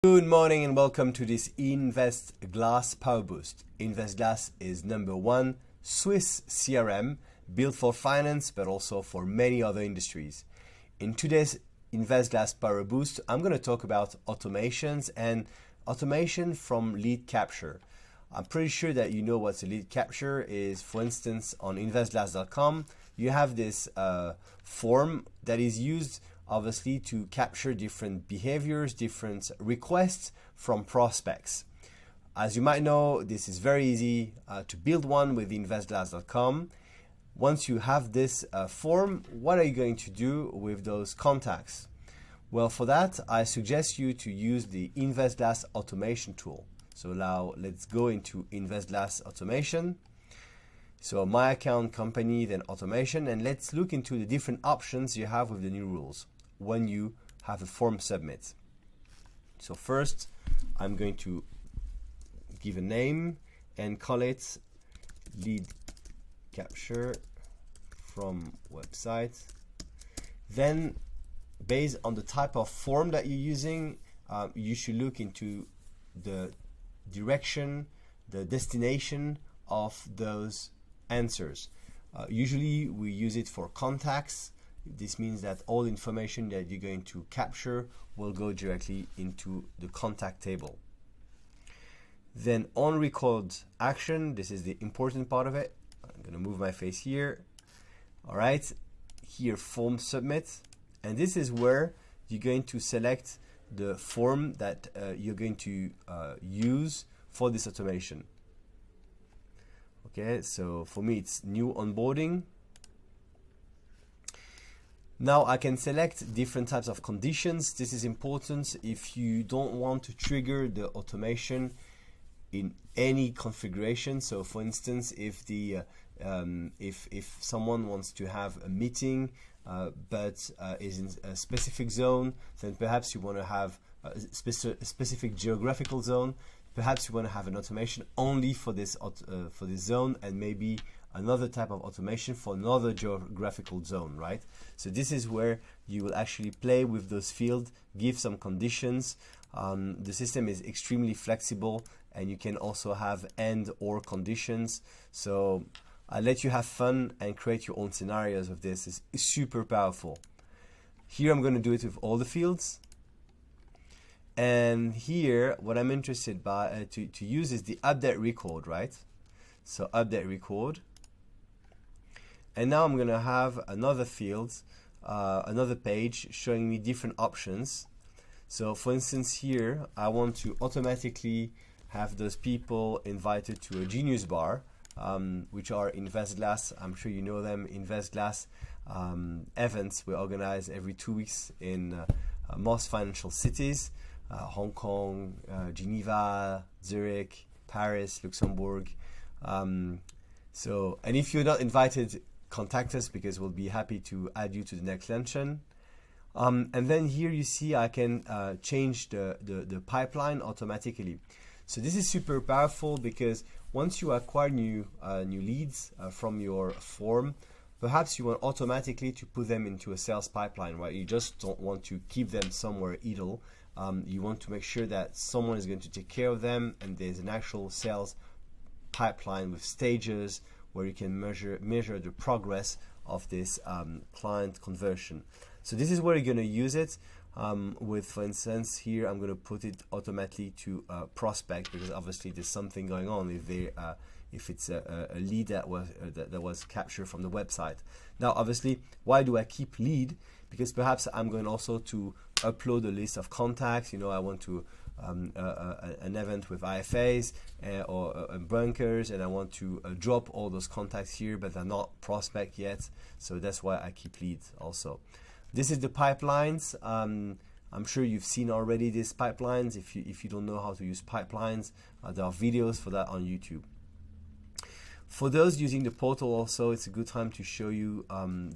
Good morning and welcome to this InvestGlass Power Boost. InvestGlass is #1 Swiss CRM built for finance but also for many other industries. In today's InvestGlass Power Boost, I'm going to talk about automations and automation from lead capture. I'm pretty sure that you know what a lead capture is. For instance, on investglass.com, you have this form that is used obviously to capture different behaviors, different requests from prospects. As you might know, this is very easy to build one with investglass.com. Once you have this form, what are you going to do with those contacts? Well, for that, I suggest you to use the InvestGlass automation tool. So now let's go into InvestGlass automation. So my account, company, then automation, and let's look into the different options you have with the new rules when you have a form submit. So first, I'm going to give a name and call it lead capture from website. Then, based on the type of form that you're using, you should look into the direction, the destination of those answers. Usually we use it for contacts. This means that all information that you're going to capture will go directly into the contact table. Then on record action, this is the important part of it. I'm going to move my face here. All right, here form submit, and this is where you're going to select the form that you're going to use for this automation. Okay, so for me it's new onboarding. Now I can select different types of conditions. This is important if you don't want to trigger the automation in any configuration. So for instance, if the if someone wants to have a meeting but is in a specific zone, then perhaps you want to have a specific geographical zone. Perhaps you want to have an automation only for this zone, and maybe another type of automation for another geographical zone, right? So this is where you will actually play with those fields, give some conditions. The system is extremely flexible, and you can also have and or conditions. So I'll let you have fun and create your own scenarios of this. It's super powerful. Here I'm going to do it with all the fields. And here, what I'm interested by to use is the update record, right? So update record. And now I'm going to have another field, another page showing me different options. So for instance, here I want to automatically have those people invited to a Genius Bar, which are InvestGlass. I'm sure you know them. InvestGlass events we organize every 2 weeks in most financial cities. Hong Kong, Geneva, Zurich, Paris, Luxembourg. And if you're not invited, contact us because we'll be happy to add you to the next luncheon. And then here you see I can change the pipeline automatically. So this is super powerful because once you acquire new leads from your form, perhaps you want automatically to put them into a sales pipeline, right? You just don't want to keep them somewhere idle. You want to make sure that someone is going to take care of them, and there's an actual sales pipeline with stages where you can measure the progress of this client conversion. So this is where you're going to use it. With, for instance, here I'm going to put it automatically to prospect, because obviously there's something going on if it's a lead that was captured from the website. Now, obviously, why do I keep lead? Because perhaps I'm going also to upload a list of contacts. You know, I want to an event with IFAs or bunkers, and I want to drop all those contacts here, but they're not prospect yet. So that's why I keep leads also. This is the pipelines. I'm sure you've seen already these pipelines. If you don't know how to use pipelines, there are videos for that on YouTube. For those using the portal also, it's a good time to show you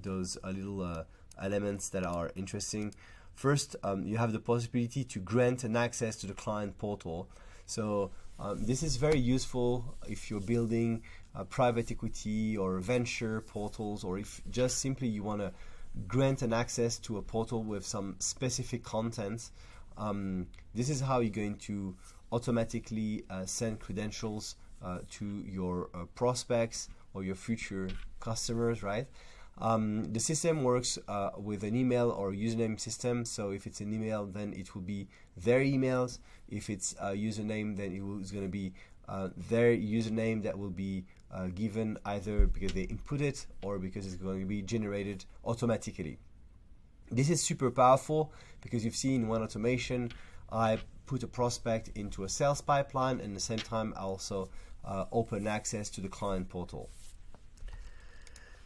those little elements that are interesting. First, you have the possibility to grant an access to the client portal. So this is very useful if you're building private equity or venture portals, or if just simply you want to grant an access to a portal with some specific content. This is how you're going to automatically send credentials to your prospects or your future customers, right? The system works with an email or username system. So if it's an email, then it will be their emails. If it's a username, then it's going to be their username that will be given either because they input it or because it's going to be generated automatically. This is super powerful because you've seen one automation, I put a prospect into a sales pipeline, and at the same time I also open access to the client portal.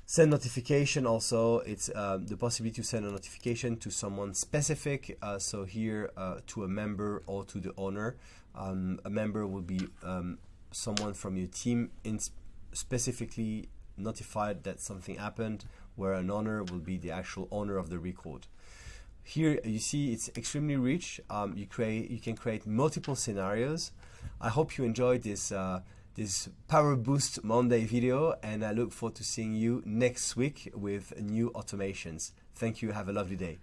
Send notification also, it's the possibility to send a notification to someone specific, so here to a member or to the owner. A member will be someone from your team specifically notified that something happened, where an owner will be the actual owner of the record. Here you see it's extremely rich. You can create multiple scenarios. I hope you enjoyed this this Power Boost Monday video, and I look forward to seeing you next week with new automations. Thank you. Have a lovely day.